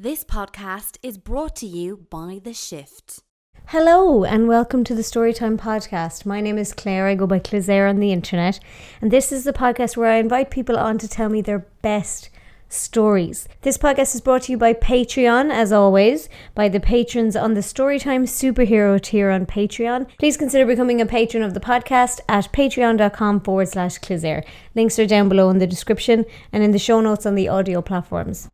This podcast is brought to you by The Shift. Hello and welcome to the Storytime Podcast. My name is Claire. I go by Clisare on the internet, and this is the podcast where I invite people on to tell me their best stories. This podcast is brought to you by Patreon, as always, by the patrons on the Storytime Superhero tier on Patreon. Please consider becoming a patron of the podcast at patreon.com/Clisare. Links are down below in the description and in the show notes on the audio platforms.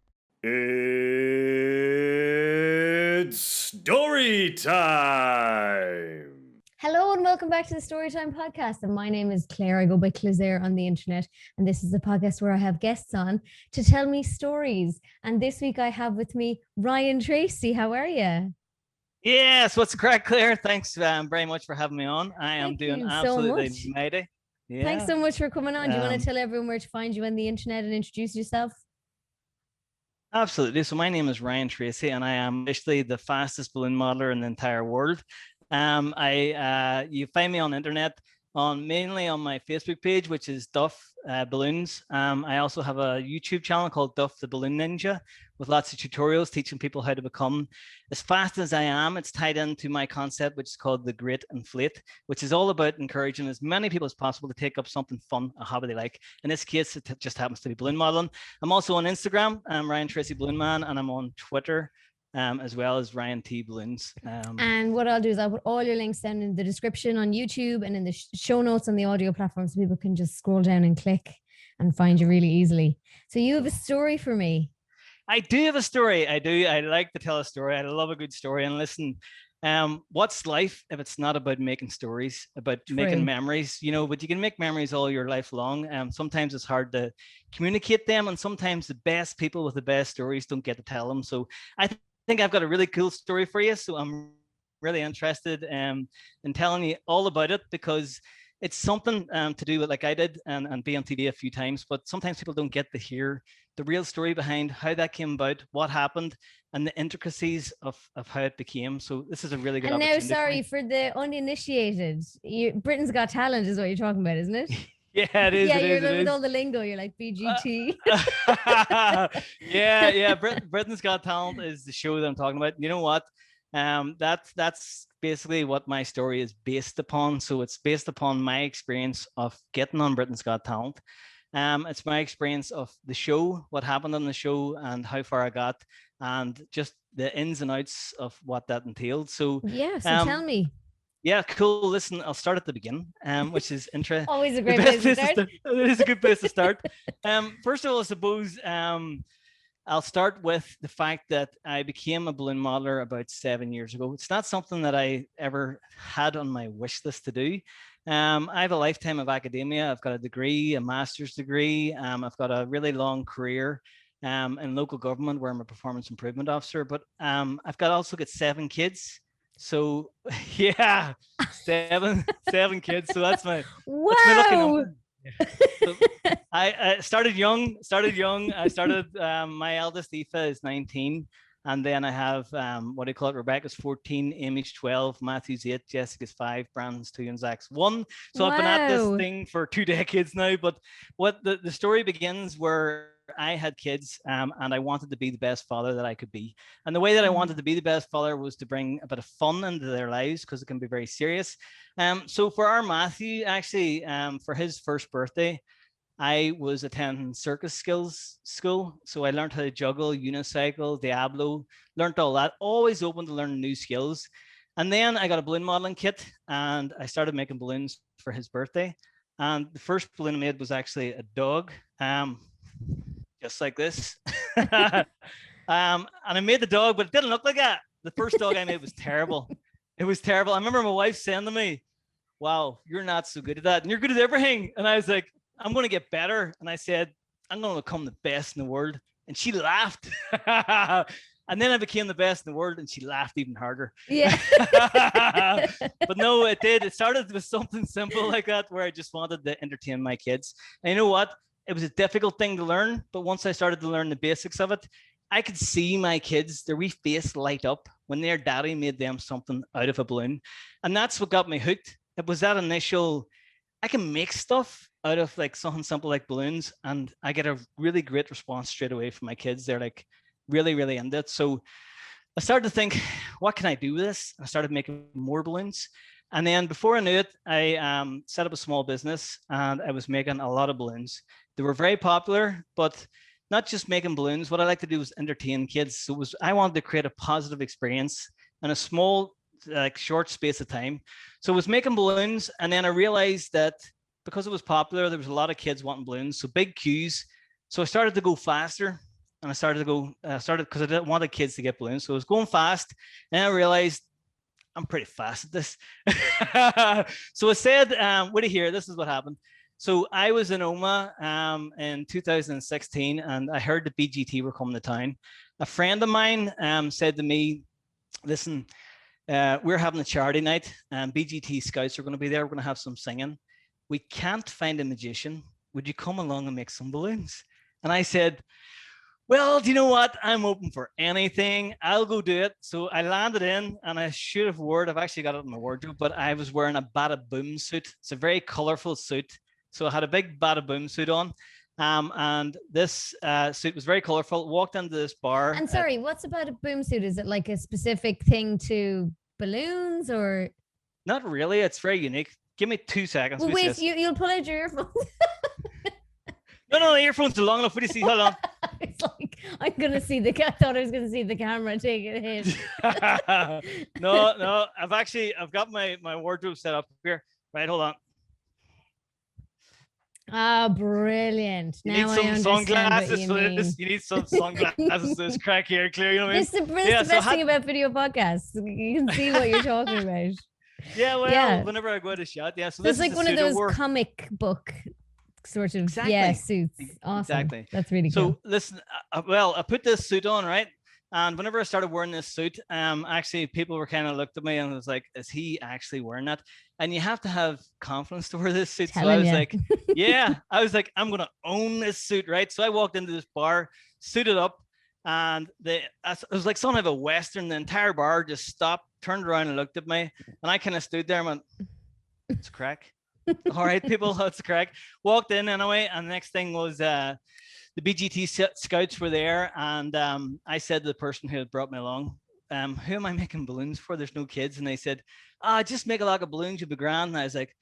It's story time! Hello and welcome back to the Storytime Podcast. And my name is Claire. I go by Clisare on the internet. And this is the podcast where I have guests on to tell me stories. And this week I have with me Ryan Tracey. How are you? Yes, what's the crack, Claire? Thanks very much for having me on. I am doing absolutely mighty. Yeah. Thanks so much for coming on. Do you want to tell everyone where to find you on the internet and introduce yourself? Absolutely. So my name is Ryan Tracey, and I am actually the fastest balloon modeler in the entire world. You find me on the internet mainly on my Facebook page, which is Duff Balloons. I also have a YouTube channel called Duff the Balloon Ninja with lots of tutorials teaching people how to become as fast as I am. It's tied into my concept, which is called the Great Inflate, which is all about encouraging as many people as possible to take up something fun, a hobby they like. In this case, it just happens to be balloon modeling. I'm also on Instagram, I'm Ryan Tracey Balloon Man, and I'm on Twitter as well as Ryan T Balloons. And what I'll do is I'll put all your links down in the description on YouTube and in the show notes on the audio platform so people can just scroll down and click and find you really easily. So you have a story for me. I do have a story. I do. I like to tell a story. I love a good story. And listen, what's life if it's not about making stories, about making memories, but you can make memories all your life long. Sometimes it's hard to communicate them. And sometimes the best people with the best stories don't get to tell them. So I think I've got a really cool story for you. So I'm really interested in telling you all about it because it's something to do with like I did and be on TV a few times, but sometimes people don't get to hear the real story behind how that came about, what happened, and the intricacies of how it became. So this is a really good opportunity. And now, sorry, for the uninitiated, Britain's Got Talent is what you're talking about, isn't it? Yeah, it is. Yeah, you're with all the lingo. You're like BGT. Yeah. Britain's Got Talent is the show that I'm talking about. You know what? That's basically what my story is based upon. So it's based upon my experience of getting on Britain's Got Talent. It's my experience of the show, what happened on the show, and how far I got, and just the ins and outs of what that entailed. So tell me. Yeah, cool. Listen, I'll start at the beginning, which is interesting. Always a great place to start. It is a good place to start. First of all, I suppose I'll start with the fact that I became a balloon modeler about 7 years ago. It's not something that I ever had on my wish list to do. I have a lifetime of academia. I've got a degree, a master's degree. I've got a really long career in local government where I'm a performance improvement officer. But I've also got 7 kids. So yeah, seven kids. So that's my lucky number. So I started young. My eldest Aoife is 19, and then I have Rebecca's 14, Amy's 12, Matthew's 8, Jessica's 5, Brandon's 2, and Zach's 1. So I've been at this thing for 2 decades now. But what the story begins where I had kids and I wanted to be the best father that I could be. And the way that I wanted to be the best father was to bring a bit of fun into their lives because it can be very serious. So for our Matthew, actually, for his first birthday, I was attending circus skills school. So I learned how to juggle, unicycle, Diablo, learned all that, always open to learn new skills. And then I got a balloon modeling kit and I started making balloons for his birthday. And the first balloon I made was actually a dog. Just like this. And I made the dog, but it didn't look like that. The first dog I made was terrible. It was terrible. I remember my wife saying to me, "Wow, you're not so good at that. And you're good at everything." And I was like, "I'm going to get better." And I said, "I'm going to become the best in the world." And she laughed. And then I became the best in the world and she laughed even harder. Yeah. But no, it did. It started with something simple like that where I just wanted to entertain my kids. And you know what? It was a difficult thing to learn, but once I started to learn the basics of it, I could see my kids, their wee face light up when their daddy made them something out of a balloon. And that's what got me hooked. It was that initial, I can make stuff out of like something simple like balloons, and I get a really great response straight away from my kids. They're like, really, really into it. So I started to think, what can I do with this? I started making more balloons. And then before I knew it, I set up a small business and I was making a lot of balloons. They were very popular, but not just making balloons. What I like to do was entertain kids. So I wanted to create a positive experience in a small, like short space of time. So I was making balloons, and then I realized that because it was popular, there was a lot of kids wanting balloons. So big queues. So I started to go faster, and I started because I didn't want the kids to get balloons. So I was going fast, and I realized I'm pretty fast at this. So I said, wait to hear, this is what happened. So I was in Oma in 2016, and I heard the BGT were coming to town. A friend of mine said to me, listen, we're having a charity night, and BGT Scouts are going to be there. We're going to have some singing. We can't find a magician. Would you come along and make some balloons? And I said, well, do you know what? I'm open for anything. I'll go do it. So I landed in, and I should have worn, I've actually got it in my wardrobe, but I was wearing a Bada Boom suit. It's a very colorful suit. So I had a big Bada Boom suit on. And this suit was very colorful. Walked into this bar. And sorry, what's about a boom suit? Is it like a specific thing to balloons or? Not really. It's very unique. Give me 2 seconds. Well, wait, you'll pull out your earphones. No, the earphones are long enough. What do you see? Hold on. It's like, I'm going to see I thought I was going to see the camera take a hit. No, I've got my wardrobe set up here. Right, hold on. Ah, brilliant. You now need some sunglasses for this. You need some sunglasses for this crack here, clear. You know what I mean? This is the best thing about video podcasts. You can see what you're talking about. Yeah, well, whenever I go to shot, so it's like one of those comic book sort of suits. Awesome. Exactly. That's really cool. So listen, I put this suit on, right? And whenever I started wearing this suit, actually people were kind of looked at me and was like, is he actually wearing that? And you have to have confidence to wear this suit. So I was like, I'm going to own this suit, right? So I walked into this bar, suited up, and it was like something of a Western. The entire bar just stopped, turned around and looked at me. And I kind of stood there and went, it's a crack. All right, people, it's a crack. Walked in anyway. And the next thing was the BGT Scouts were there. And I said to the person who had brought me along, who am I making balloons for? There's no kids. And they said, just make a lot of balloons, you'll be grand. And I was like,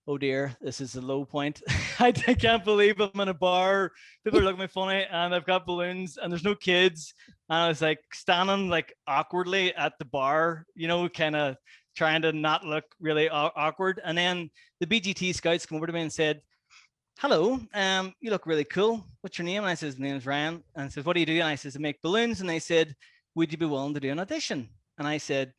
oh dear, this is the low point. I can't believe I'm in a bar. People are looking at me funny, and I've got balloons, and there's no kids. And I was like standing like awkwardly at the bar, kind of trying to not look really awkward. And then the BGT Scouts come over to me and said, hello, you look really cool. What's your name? And I said, my name's Ryan. And I said, what do you do? And I said, I make balloons. And they said, would you be willing to do an audition? And I said,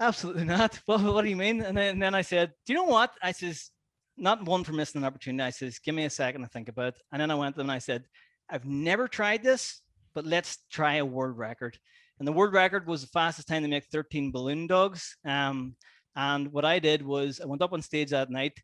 absolutely not. Well, what do you mean? And then I said, do you know what? I says, not one for missing an opportunity. I says, give me a second to think about it. And then I went to them and I said, I've never tried this, but let's try a world record. And the world record was the fastest time to make 13 balloon dogs. And what I did was I went up on stage that night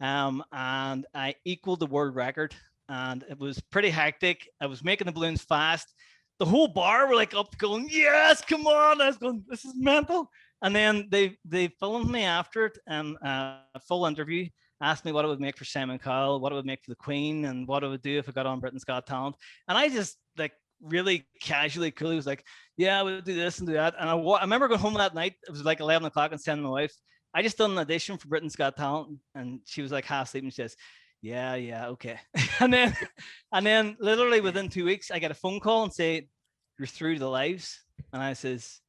and I equaled the world record. And it was pretty hectic. I was making the balloons fast. The whole bar were like up going, yes, come on. I was going, this is mental. And then they filmed me after it, and a full interview, asked me what it would make for Simon Cowell, what it would make for the Queen, and what it would do if I got on Britain's Got Talent. And I just like really casually, coolly was like, yeah, I would do this and do that. And I remember going home that night. It was like 11 o'clock and saying to my wife, I just done an audition for Britain's Got Talent. And she was like half asleep and she says, yeah, okay. and then literally within 2 weeks, I get a phone call and say, you're through to the lives. And I says,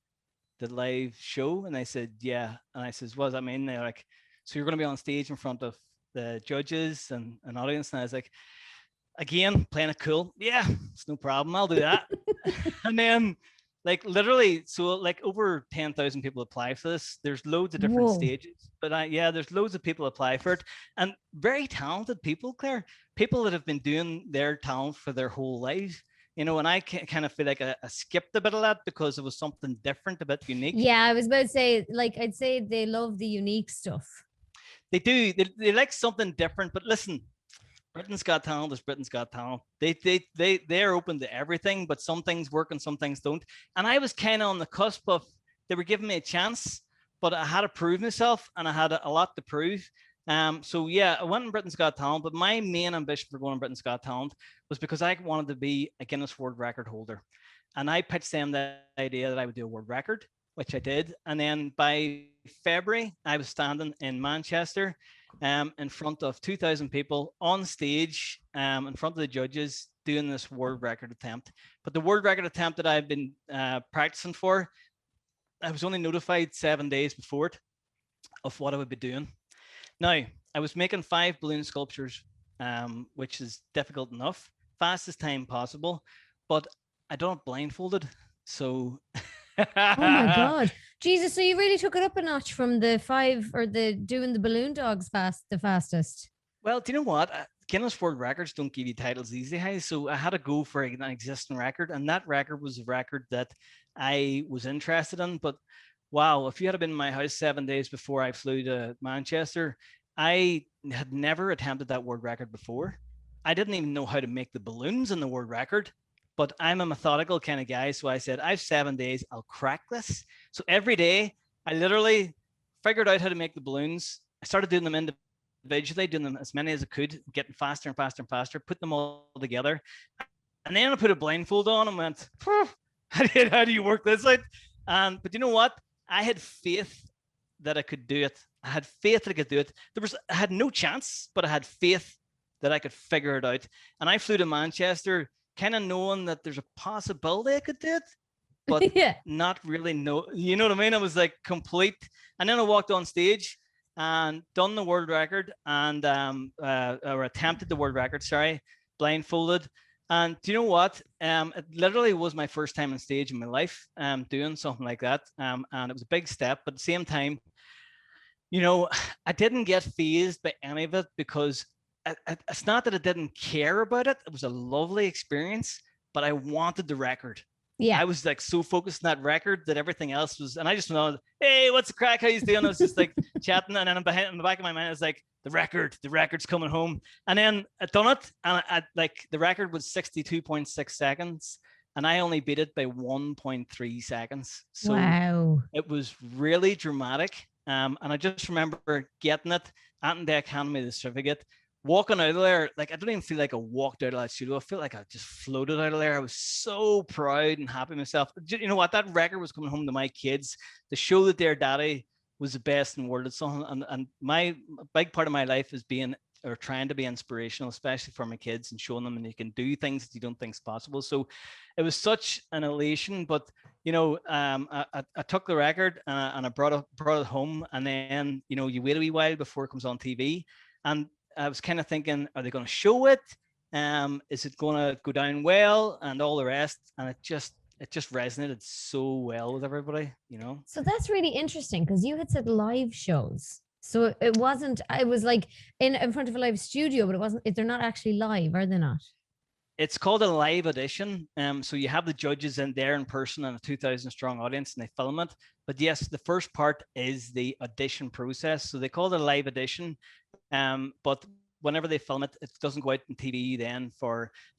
the live show? And I said, yeah. And I says, what does that mean? They're like, so you're going to be on stage in front of the judges and an audience. And I was like, again, playing it cool. Yeah, it's no problem. I'll do that. And then like literally, so like over 10,000 people apply for this. There's loads of different stages, but there's loads of people apply for it, and very talented people, Claire, people that have been doing their talent for their whole life. And I kind of feel like I skipped a bit of that because it was something different, a bit unique. Yeah, I was about to say, like, I'd say they love the unique stuff. They do. They like something different. But listen, Britain's Got Talent is Britain's Got Talent. They're open to everything, but some things work and some things don't. And I was kind of on the cusp of, they were giving me a chance, but I had to prove myself, and I had a lot to prove. So yeah, I went on Britain's Got Talent, but my main ambition for going on Britain's Got Talent was because I wanted to be a Guinness World Record holder. And I pitched them the idea that I would do a world record, which I did. And then by February, I was standing in Manchester in front of 2,000 people on stage, in front of the judges, doing this world record attempt. But the world record attempt that I've been practicing for, I was only notified 7 days before it of what I would be doing. Now, I was making 5 balloon sculptures, which is difficult enough, fastest time possible, but I done it blindfolded. So Oh my God. Jesus, so you really took it up a notch from the 5 or the doing the balloon dogs the fastest. Well, do you know what? Guinness World Records don't give you titles easy, so I had to go for an existing record, and that record was a record that I was interested in. But wow, if you had been in my house 7 days before I flew to Manchester, I had never attempted that world record before. I didn't even know how to make the balloons in the world record, but I'm a methodical kind of guy. So I said, I have 7 days, I'll crack this. So every day I literally figured out how to make the balloons. I started doing them individually, doing them as many as I could, getting faster and faster and faster, put them all together. And then I put a blindfold on and went, how do you work this out? But you know what? I had faith that I could do it. I had faith that I could do it. I had no chance, but I had faith that I could figure it out. And I flew to Manchester kind of knowing that there's a possibility I could do it, but not really know. You know what I mean? I was like complete. And then I walked on stage and done the world record and or attempted the world record, blindfolded. And do you know what? It literally was my first time on stage in my life doing something like that. And it was a big step, but at the same time, you know, I didn't get fazed by any of it because it's not that I didn't care about it. It was a lovely experience, but I wanted the record. Yeah. I was like so focused on that record that everything else was, and I just went, hey, what's the crack? How you doing? I was just like chatting, and then in the back of my mind, I was like, the record's coming home. And then I done it, and I like the record was 62.6 seconds, and I only beat it by 1.3 seconds. So wow. It was really dramatic. And I just remember getting it, and they handed me the certificate. Walking out of there, like I don't even feel like I walked out of that studio. I feel like I just floated out of there. I was so proud and happy myself. You know what? That record was coming home to my kids to show that their daddy was the best in the world at something. And my big part of my life is being or trying to be inspirational, especially for my kids, and showing them and you can do things that you don't think is possible. So it was such an elation. But you know, I took the record and I brought it home, and then you know you wait a wee while before it comes on TV, and I was kind of thinking, are they going to show it? Is it going to go down well, and all the rest? And it just resonated so well with everybody, you know. So that's really interesting because you had said live shows. So it wasn't. It was like in front of a live studio, but it wasn't. They're not actually live, are they not? It's called a live audition. So you have the judges in there in person and a 2,000 strong audience, and they film it. But yes, the first part is the audition process. So they call it a live audition. But whenever they film it, it doesn't go out on TV then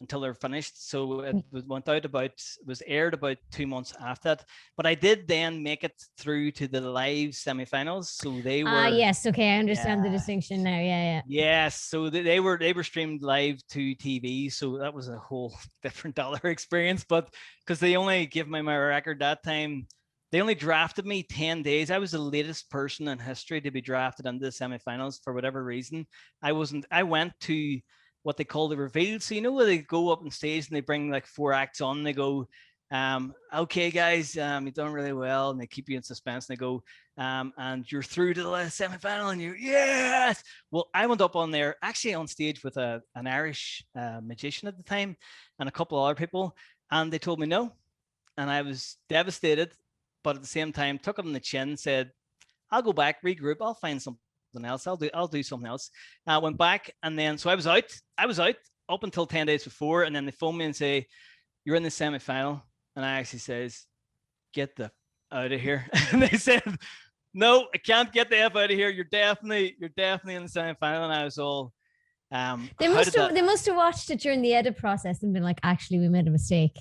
until they're finished. So it was aired about 2 months after that. But I did then make it through to the live semifinals. So they were. Yes, okay, I understand the distinction now. Yeah. Yes, so they were streamed live to TV. So that was a whole different dollar experience. But because they only give me my record that time. They only drafted me 10 days. I was the latest person in history to be drafted into the semifinals for whatever reason. I went to what they call the reveal. So, you know, where they go up on stage and they bring like 4 acts on. They go, okay, guys, you've done really well. And they keep you in suspense. And they go, and you're through to the semifinal. And you're, yes. Well, I went up on there, actually on stage with an Irish magician at the time and a couple of other people. And they told me no. And I was devastated. But at the same time, took it on the chin, said, I'll go back, regroup, I'll find something else. I'll do something else. I went back, and then, so I was out up until 10 days before, and then they phone me and say, you're in the semi-final. And I actually says, get the out of here. And they said, no, I can't get the F out of here. You're definitely in the semi-final. And I was all, they must have watched it during the edit process and been like, actually, we made a mistake.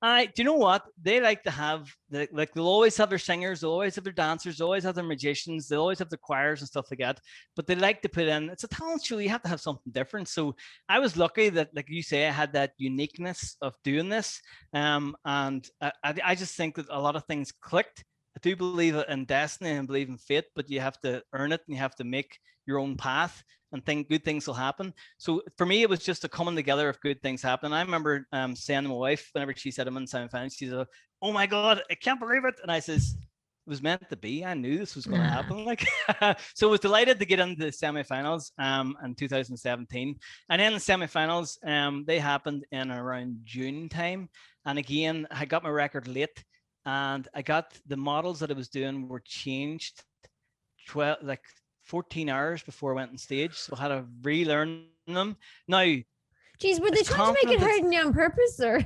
Do you know what? They like to have, they'll always have their singers, they'll always have their dancers, they'll always have their magicians, they'll always have the choirs and stuff like that. But they like to put in, it's a talent show, you have to have something different. So I was lucky that, like you say, I had that uniqueness of doing this. And I just think that a lot of things clicked. I do believe in destiny and believe in fate, but you have to earn it and you have to make your own path and think good things will happen. So for me, it was just a coming together of good things happening. I remember saying to my wife, whenever she said I'm in semi-finals, she said, "Oh my God, I can't believe it." And I says, "It was meant to be. I knew this was going to happen." Like, so I was delighted to get into the semi-finals in 2017. And then the semi-finals, they happened in around June time. And again, I got my record late. And I got the models that I was doing were changed 14 hours before I went on stage. So I had to relearn them. Now, geez, were they trying to make it hard on you on purpose, or?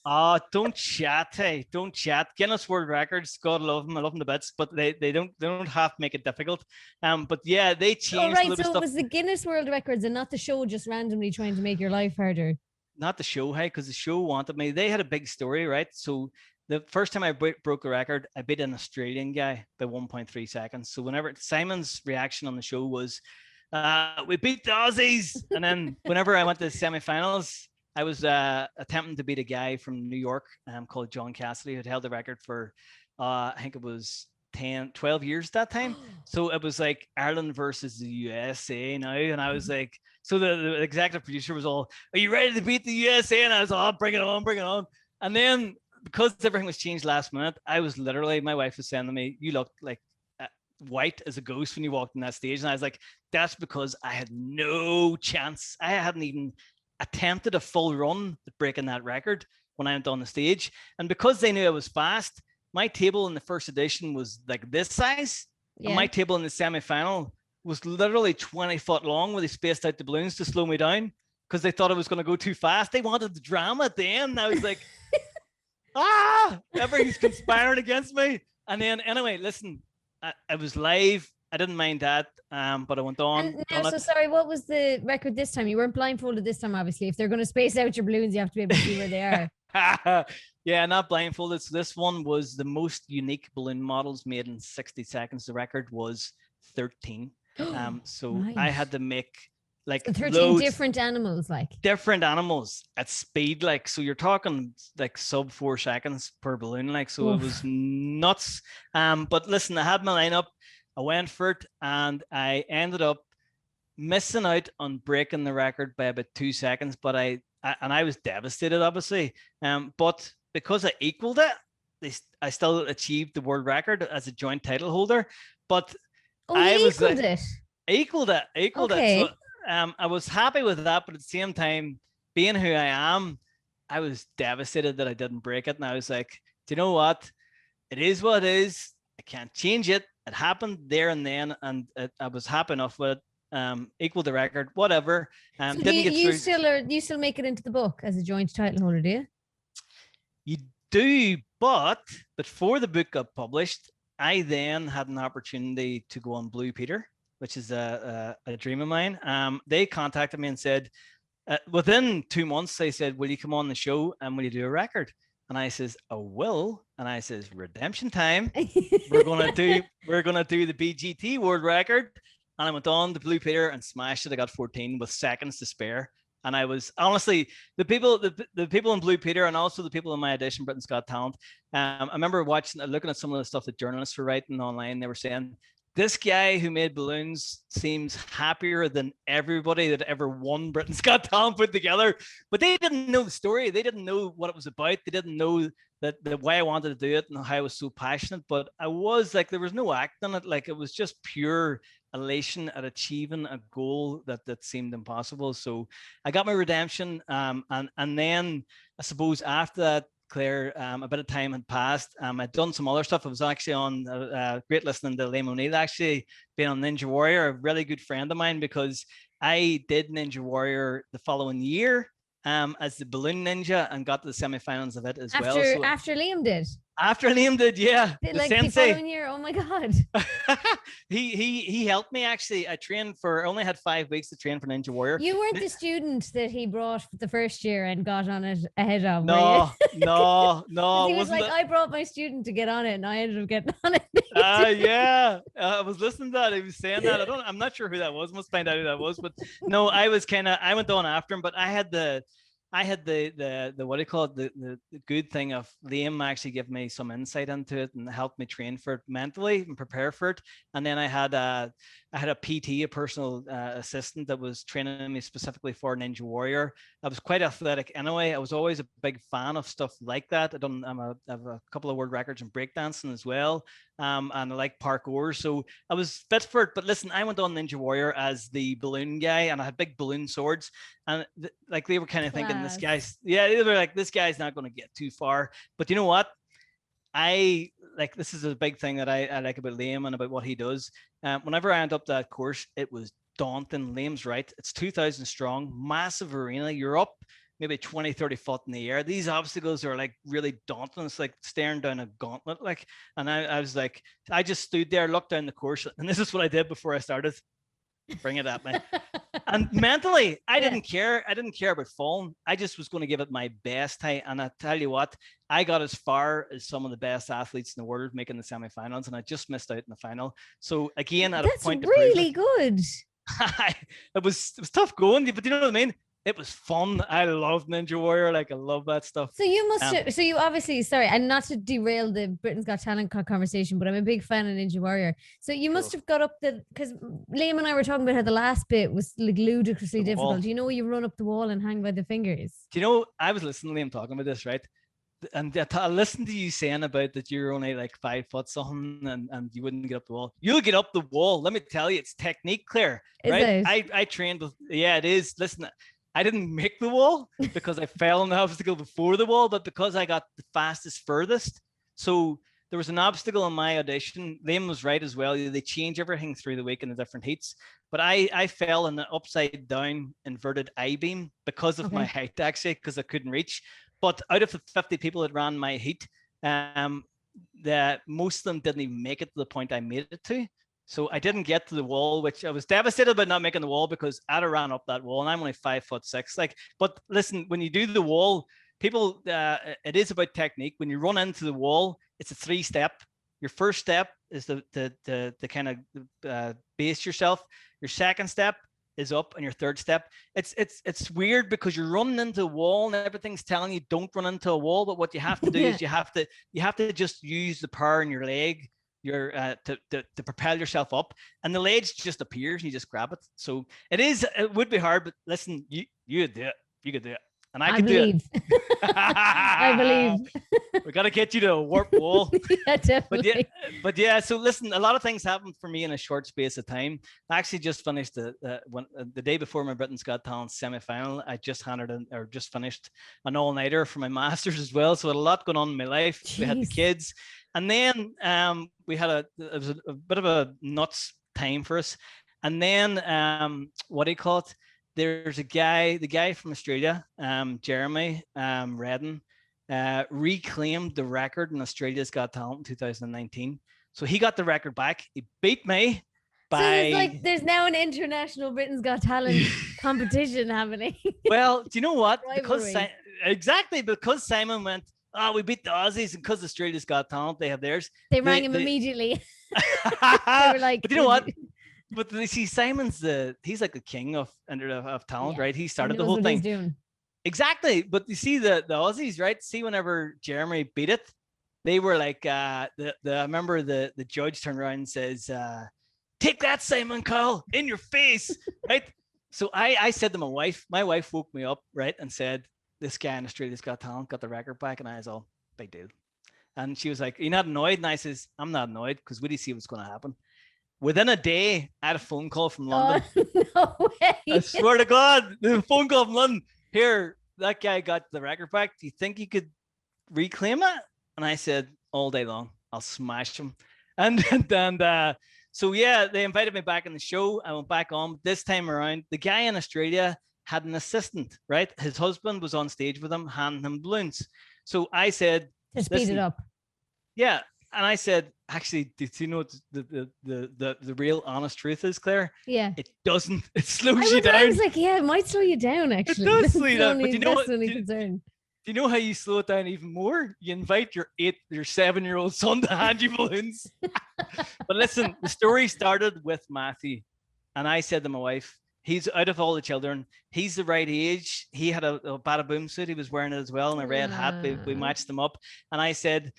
Oh, don't chat, hey, don't chat. Guinness World Records, God love them, I love them to bits, but they don't have to make it difficult. But yeah, they changed. Oh, right, so it was the Guinness World Records and not the show just randomly trying to make your life harder. Not the show, hey, because the show wanted me. They had a big story, right? So the first time I broke a record, I beat an Australian guy by 1.3 seconds. So whenever Simon's reaction on the show was, "We beat the Aussies," and then whenever I went to the semi-finals, I was attempting to beat a guy from New York called John Cassidy, who had held the record for, I think it was 12 years that time. So it was like Ireland versus the USA now. And I was like, so the executive producer was all, "Are you ready to beat the USA?" And I was, "Oh, bring it on, bring it on." And then because everything was changed last minute, I was literally, my wife was saying to me, "You look like white as a ghost when you walked on that stage." And I was like, that's because I had no chance. I hadn't even attempted a full run at breaking that record when I went on the stage. And because they knew I was fast, my table in the first edition was like this size. Yeah. And my table in the semi-final was literally 20 foot long, where they spaced out the balloons to slow me down because they thought I was going to go too fast. They wanted the drama at the end. And I was like, everything's conspiring against me. And then anyway, listen, I was live. I didn't mind that, but I went on. So sorry, what was the record this time? You weren't blindfolded this time, obviously. If they're going to space out your balloons, you have to be able to see where they are. Yeah, not blindfolded. So this one was the most unique balloon models made in 60 seconds. The record was 13. So nice. I had to make like 13 different animals, different animals at speed, like, so you're talking like sub 4 seconds per balloon, like, so Oof. It was nuts. But listen, I had my lineup, I went for it, and I ended up missing out on breaking the record by about 2 seconds, but I was devastated, obviously. But because I equaled it, I still achieved the world record as a joint title holder. But equaled it. So, I was happy with that, but at the same time, being who I am, I was devastated that I didn't break it. And I was like, do you know what? It is what it is. I can't change it. It happened there and then, and I was happy enough with it. Equal the record, whatever. So you still make it into the book as a joint title holder, do you? You do, but before the book got published, I then had an opportunity to go on Blue Peter, which is a dream of mine. They contacted me and said, within 2 months, they said, "Will you come on the show and will you do a record?" And I says, "I will." And I says, "Redemption time. We're gonna do the BGT world record." And I went on to Blue Peter and smashed it. I got 14 with seconds to spare. And I was honestly, the people in Blue Peter and also the people in my audition, Britain's Got Talent. I remember looking at some of the stuff that journalists were writing online. They were saying, this guy who made balloons seems happier than everybody that ever won Britain's Got Talent put together. But they didn't know the story. They didn't know what it was about. They didn't know that why I wanted to do it and how I was so passionate. But I was like, there was no act in it. Like, it was just pure elation at achieving a goal that seemed impossible. So I got my redemption. And then I suppose after that, Claire, a bit of time had passed. I'd done some other stuff. I was actually on great listening to Liam O'Neill, actually being on Ninja Warrior, a really good friend of mine, because I did Ninja Warrior the following year as the balloon ninja and got to the semifinals of it as well. After Liam did? After Liam did, yeah, the Like the sensei. following year. Oh my God. he helped me actually. I only had 5 weeks to train for Ninja Warrior. You weren't the student that he brought the first year and got on it ahead of, were No, you? no. He was like, I brought my student to get on it, and I ended up getting on it. Yeah. I was listening to that. He was saying that. I'm not sure who that was. Must find out who that was. But no, I went on after him, but I had the what do you call it? The good thing of Liam actually gave me some insight into it and helped me train for it mentally and prepare for it. And then I had a PT, a personal assistant that was training me specifically for Ninja Warrior. I was quite athletic anyway. I was always a big fan of stuff like that. I have a couple of world records in breakdancing as well. And I like parkour, so I was fit for it. But listen, I went on Ninja Warrior as the balloon guy, and I had big balloon swords, and like they were kind of thinking, they were like, this guy's not going to get too far. But you know what? This is a big thing that I like about Liam and about what he does. Whenever I end up that course, it was daunting. Liam's right. It's 2,000 strong, massive arena. You're up maybe 20, 30 foot in the air. These obstacles are like really daunting. It's like staring down a gauntlet. And I was like, I just stood there, looked down the course, and this is what I did before I started. Bring it at me. And mentally, I didn't care. I didn't care about falling. I just was going to give it my best. And I tell you what, I got as far as some of the best athletes in the world making the semifinals, and I just missed out in the final. So again, at a point, that's really good. It was tough going, but you know what I mean? It was fun. I love Ninja Warrior. Like, I love that stuff. So you must so you obviously, sorry, and not to derail the Britain's Got Talent conversation, but I'm a big fan of Ninja Warrior. So you must have got up because Liam and I were talking about how the last bit was like ludicrously difficult. You know, you run up the wall and hang by the fingers. Do you know, I was listening to Liam talking about this, right? And I listened to you saying about that you're only like 5 foot something and you wouldn't get up the wall. You'll get up the wall. Let me tell you, it's technique, Claire. Right? I trained with, yeah, it is. Listen, I didn't make the wall because I fell on the obstacle before the wall, but because I got the fastest furthest. So there was an obstacle in my audition. Liam was right as well. They change everything through the week in the different heats. But I fell in the upside down inverted I-beam because of my height, actually, because I couldn't reach. But out of the 50 people that ran my heat, most of them didn't even make it to the point I made it to. So I didn't get to the wall, which I was devastated about not making the wall because I'd have ran up that wall and I'm only 5'6". But listen, when you do the wall, people, it is about technique. When you run into the wall, it's a 3-step. Your first step is the kind of base yourself. Your second step is up, and your third step. It's weird because you're running into a wall and everything's telling you don't run into a wall. But what you have to do is you have to just use the power in your leg. To propel yourself up, and the ledge just appears and you just grab it. So it would be hard, but listen, you could do it. You could do it. And I could do it. I believe. We got to get you to a warp wall. Yeah, definitely. But yeah, so listen, a lot of things happened for me in a short space of time. I actually just finished the day before my Britain's Got Talent semi-final. I just finished an all-nighter for my master's as well. So I had a lot going on in my life. Jeez. We had the kids. And then it was a bit of a nuts time for us. And then what do you call it? There's the guy from Australia, Jeremy Redden, reclaimed the record in Australia's Got Talent in 2019. So he got the record back. He beat me by. So there's now an international Britain's Got Talent competition happening. Well, do you know what? Because Simon went, oh, we beat the Aussies, and because Australia's Got Talent, they have theirs. They rang him immediately. They were like, but you know what? But they see Simon's he's like the king of talent, right? He started the whole thing. He's doing. Exactly. But you see the Aussies, right? See, whenever Jeremy beat it, they were like I remember the judge turned around and says, take that, Simon Cowell, in your face, right? So I said to my wife woke me up, right, and said, this guy in Australia's Got Talent got the record back, and I was all, big deal. And she was like, are you not annoyed? And I says, I'm not annoyed, because we didn't see what's going to happen. Within a day, I had a phone call from London. Oh, no way. I swear to God, the phone call from London. Here, that guy got the record back. Do you think you could reclaim it? And I said, all day long, I'll smash him. And so yeah, they invited me back in the show. I went back on. This time around, the guy in Australia had an assistant, right? His husband was on stage with him, handing him balloons. So I said, to speed it up. Yeah. And I said, actually, did you know what the real honest truth is, Claire? Yeah. It doesn't. It slows you down. I was like, yeah, it might slow you down, actually. It does slow you down. But you know that's what? the only concern. Do you know how you slow it down even more? You invite your 7-year-old son to hand you balloons. But listen, the story started with Matthew. And I said to my wife, he's out of all the children, he's the right age. He had a bada boom suit. He was wearing it as well, and a red hat. We matched them up. And I said,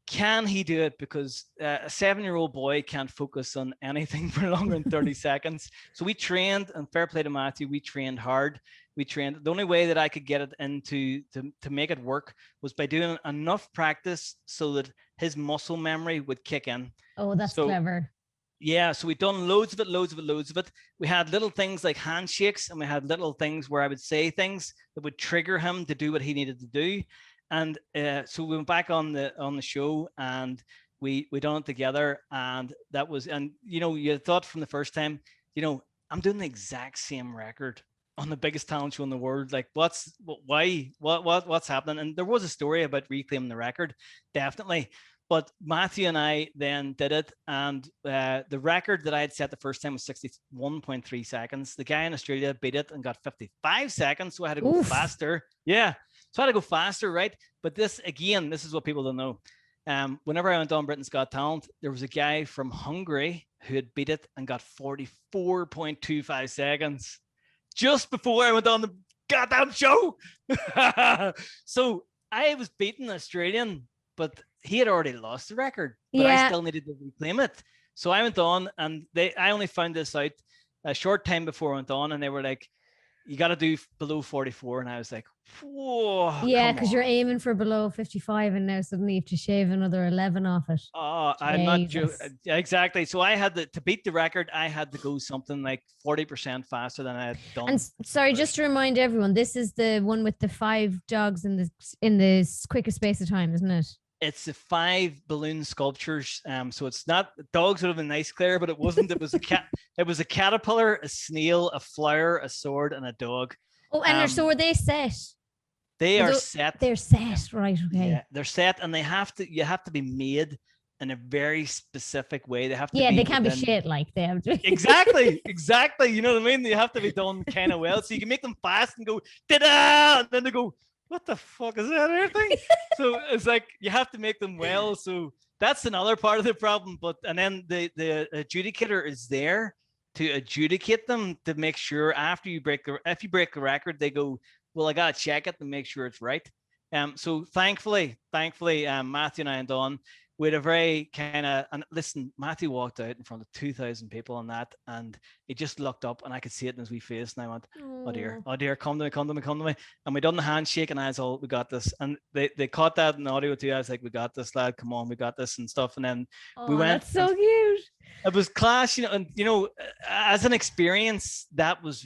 can he do it? Because a 7-year-old boy can't focus on anything for longer than 30 seconds. So we trained, and fair play to Matthew, we trained hard. We trained. The only way that I could get it into to make it work was by doing enough practice so that his muscle memory would kick in. Oh, that's clever. Yeah, so we've done loads of it. We had little things like handshakes, and we had little things where I would say things that would trigger him to do what he needed to do. And so we went back on the show, and we done it together, and that was, and you thought from the first time, I'm doing the exact same record on the biggest talent show in the world. Like, what's happening? And there was a story about reclaiming the record, definitely. But Matthew and I then did it, and the record that I had set the first time was 61.3 seconds. The guy in Australia beat it and got 55 seconds, so I had to go faster. Yeah, so I had to go faster, right? But this is what people don't know. Whenever I went on Britain's Got Talent, there was a guy from Hungary who had beat it and got 44.25 seconds just before I went on the goddamn show. So I was beating the Australian, but he had already lost the record, but I still needed to reclaim it. So I went on, and I only found this out a short time before I went on, and they were like, you got to do below 44. And I was like, whoa. Yeah, because you're aiming for below 55, and now suddenly you have to shave another 11 off it. Oh, I'm not joking. Exactly. So I had to beat the record, I had to go something like 40% faster than I had done. And sorry, just to remind everyone, this is the one with the 5 dogs in the quickest space of time, isn't it? It's the 5 balloon sculptures. So it's not, dogs would have been nice, Claire, but it wasn't. It was a cat. It was a caterpillar, a snail, a flower, a sword, and a dog. Oh, and so were they set? They are set. They're set, right? Okay. Yeah, they're set, and you have to be made in a very specific way. They have to. Yeah, they can't be shit like them. Exactly. You know what I mean? They have to be done kind of well, so you can make them fast and go ta-da, and then they go, what the fuck is that other thing? So it's like you have to make them well. So that's another part of the problem. And then the adjudicator is there to adjudicate them, to make sure after if you break the record, they go, well, I gotta check it to make sure it's right. So thankfully, Matthew and I and Dawn, we had a very kind of, and listen, Matthew walked out in front of 2,000 people on that, and he just looked up, and I could see it in his wee face, and I went, oh dear, come to me. And we done the handshake, and I was all, we got this. And they caught that in the audio too. I was like, we got this, lad, come on, we got this and stuff. And then we went. That's so cute. It was class, and as an experience, that was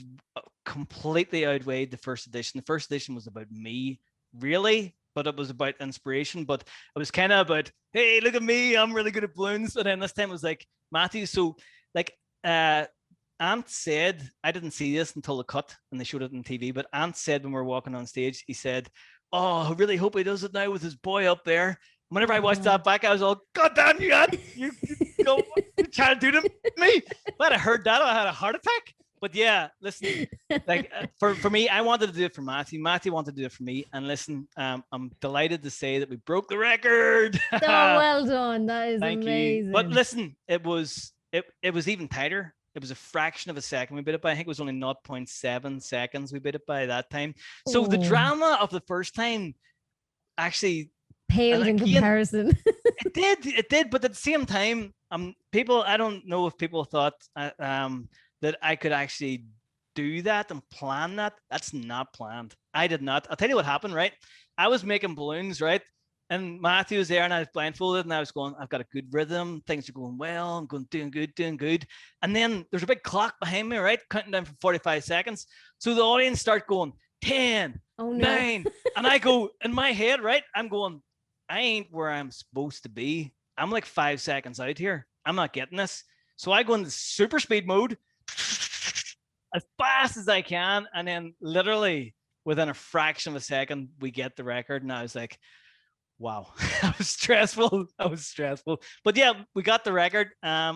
completely outweighed the first edition. The first edition was about me, really, but it was about inspiration. But it was kind of about, hey, look at me, I'm really good at balloons. And then this time it was like, Matthew, so like Ant said, I didn't see this until the cut and they showed it on TV, but Ant said when we were walking on stage, he said, oh, I really hope he does it now with his boy up there. Whenever I watched that back, I was all, God damn you, Ant, you go, you trying to do to me. If I had heard that, I had a heart attack. But yeah, listen, like for me, I wanted to do it for Matthew. Matthew wanted to do it for me. And listen, I'm delighted to say that we broke the record. So well done. That is Thank amazing. You. But listen, it was even tighter. It was a fraction of a second. We beat it by, I think it was only 0.7 seconds. We beat it by that time. So the drama of the first time actually paled in comparison. It did. But at the same time, people, I don't know if people thought that I could actually do that and plan that. That's not planned. I did not. I'll tell you what happened, right? I was making balloons, right? And Matthew was there and I was blindfolded and I was going, I've got a good rhythm. Things are going well. I'm doing good. And then there's a big clock behind me, right? Counting down for 45 seconds. So the audience start going 10, 9. And I go in my head, right? I'm going, I ain't where I'm supposed to be. I'm like 5 seconds out here. I'm not getting this. So I go into super speed mode as fast as I can, and then literally within a fraction of a second we get the record, and I was like, Wow. That was stressful. But yeah, we got the record.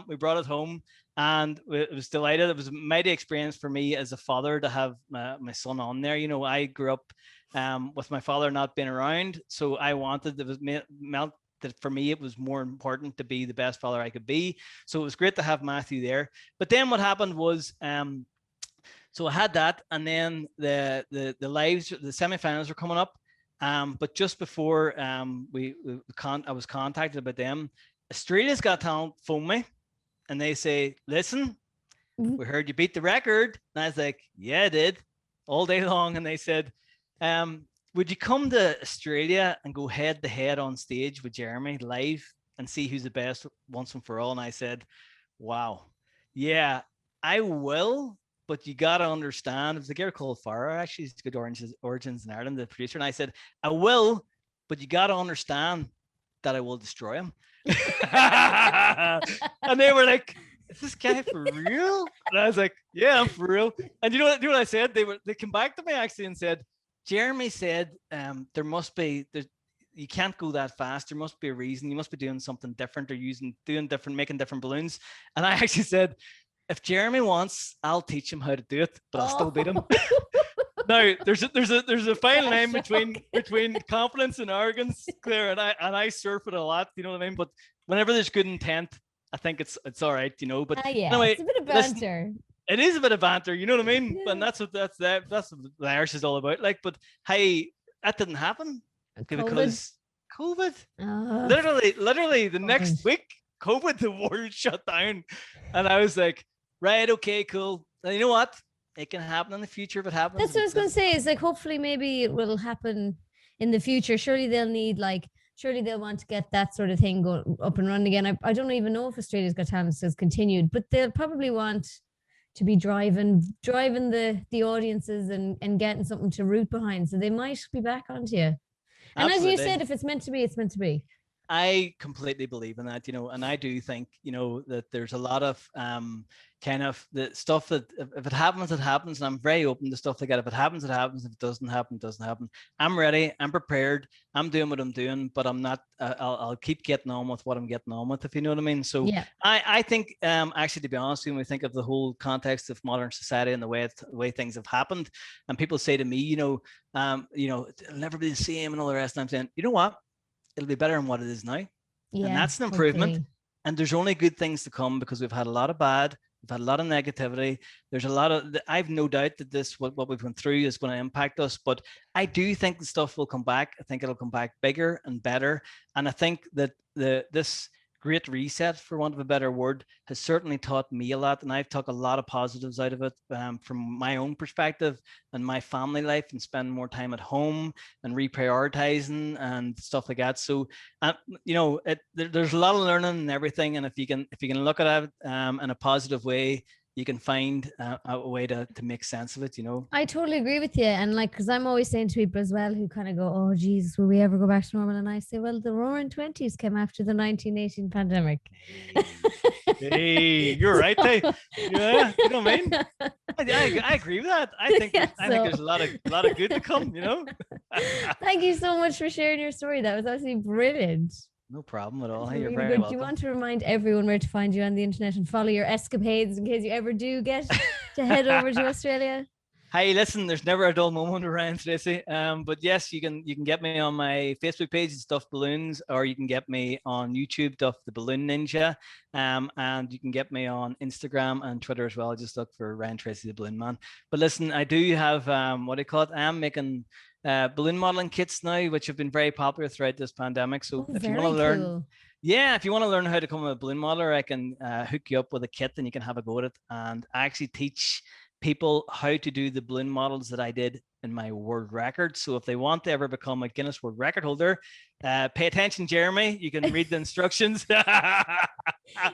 We brought it home, and it was delighted. It was a mighty experience for me as a father to have my son on there. You know, I grew up with my father not being around, so I wanted, it was meant that for me it was more important to be the best father I could be. So it was great to have Matthew there. But then what happened was, so I had that, and then the semifinals were coming up. But just before I was contacted about them, Australia's Got Talent phoned me, and they say, "Listen, we heard you beat the record." And I was like, "Yeah, I did," all day long. And they said, "Would you come to Australia and go head to head on stage with Jeremy live and see who's the best once and for all?" And I said, "Wow, yeah, I will. But you got to understand," it was a girl called Farah, actually, she's got origins in Ireland, the producer. And I said, "I will, but you got to understand that I will destroy him." And they were like, "Is this guy for real?" And I was like, "Yeah, I'm for real." And you know what I said? They came back to me actually and said, "Jeremy said you can't go that fast. There must be a reason. You must be doing something different, or making different balloons." And I actually said, "If Jeremy wants, I'll teach him how to do it, but I'll still beat him." Now, there's a fine line between confidence and arrogance, Claire, and I surf it a lot. You know what I mean? But whenever there's good intent, I think it's all right. You know. But yeah, anyway, it's a bit of banter. It is a bit of banter. You know what I mean? Yeah. And that's what the Irish is all about. Like, but hey, that didn't happen because COVID. Literally, the next week, COVID, the world shut down, and I was like, right, okay, cool. And you know what? It can happen in the future if it happens. That's what I was going to say. Is like, hopefully, maybe it will happen in the future. Surely they'll want to get that sort of thing going up and running again. I don't even know if Australia's Got Talent has continued, but they'll probably want to be driving the audiences and getting something to root behind. So they might be back onto you. And Absolutely. As you said, if it's meant to be, it's meant to be. I completely believe in that, you know, and I do think, you know, that there's a lot of kind of the stuff that if it happens, it happens. And I'm very open to stuff like that. If it happens, it happens. If it doesn't happen, it doesn't happen. I'm ready. I'm prepared. I'm doing what I'm doing, but I'm not, I'll keep getting on with what I'm getting on with, if you know what I mean. So yeah. I think actually, to be honest, when we think of the whole context of modern society and the way things have happened, and people say to me, it'll never be the same and all the rest. And I'm saying, you know what? It'll be better than what it is now. Yeah, and that's an improvement. Hopefully. And there's only good things to come, because we've had a lot of bad, we've had a lot of negativity. There's a lot of, I've no doubt that what we've gone through is going to impact us, but I do think the stuff will come back. I think it'll come back bigger and better. And I think that this great reset, for want of a better word, has certainly taught me a lot. And I've took a lot of positives out of it from my own perspective and my family life, and spending more time at home and reprioritizing and stuff like that. So, there's a lot of learning and everything. And if you can look at it in a positive way, you can find a way to make sense of it, you know. I totally agree with you. And because I'm always saying to people as well who kind of go, "Oh, Jesus, will we ever go back to normal?" And I say, well, the roaring 20s came after the 1918 pandemic. Hey, you're right. Hey. Yeah, you know what I mean? I agree with that. I think there's a lot of good to come, you know. Thank you so much for sharing your story. That was absolutely brilliant. No problem at all. Hey, you're really very good. welcome. Do you want to remind everyone where to find you on the internet and follow your escapades in case you ever do get to head over to Australia? Hey, listen, there's never a dull moment around, Tracey. But yes, you can get me on my Facebook page, Stuffed Balloons, or you can get me on YouTube, Duff the Balloon Ninja. And you can get me on Instagram and Twitter as well. Just look for Ryan Tracey the Balloon Man. But listen, I do have what do you call it? I am making balloon modeling kits now, which have been very popular throughout this pandemic. So if you want to learn, if you want to learn how to become a balloon modeler, I can hook you up with a kit and you can have a go at it. And I actually teach people how to do the balloon models that I did in my world record. So if they want to ever become a Guinness World Record holder, pay attention, Jeremy. You can read the instructions.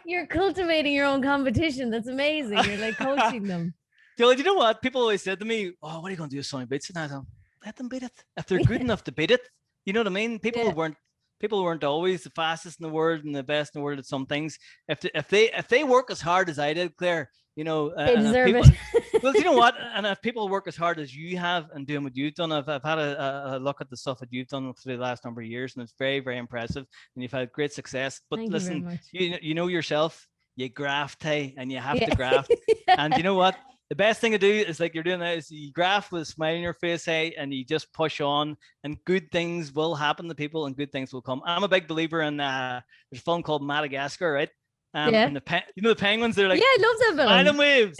You're cultivating your own competition. That's amazing. You're like coaching them. You know what? People always said to me, "Oh, what are you going to do if somebody beats it?" And I thought, let them beat it. If they're good enough to beat it, you know what I mean? People weren't always the fastest in the world and the best in the world at some things. If they work as hard as I did, Claire, you know, they deserve it. Well, you know what? And if people work as hard as you have and doing what you've done, I've had a look at the stuff that you've done through the last number of years, and it's very, very impressive. And you've had great success. But Thank listen, you very much. you know yourself, you graft, hey, and you have to graft. And you know what? The best thing to do is like you're doing now is you graft with a smile on your face, hey, and you just push on, and good things will happen to people and good things will come. I'm a big believer in there's a film called Madagascar, right? And the penguins, they're like, yeah, I love that film.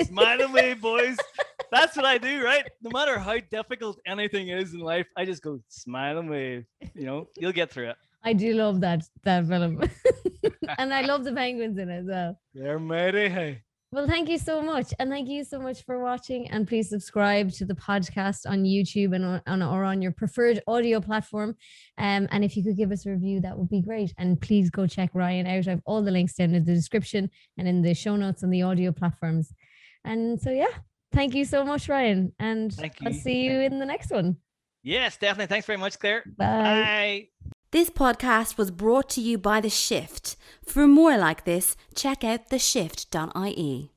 Smile and wave, boys. That's what I do, right? No matter how difficult anything is in life, I just go smile and wave. You know, you'll get through it. I do love that film. And I love the penguins in it as well. They're mighty, hey. Well, thank you so much. And thank you so much for watching. And please subscribe to the podcast on YouTube and or on your preferred audio platform. And if you could give us a review, that would be great. And please go check Ryan out. I have all the links down in the description and in the show notes on the audio platforms. And so, yeah, thank you so much, Ryan. And I'll see you in the next one. Yes, definitely. Thanks very much, Claire. Bye. This podcast was brought to you by The Shift. For more like this, check out theshift.ie.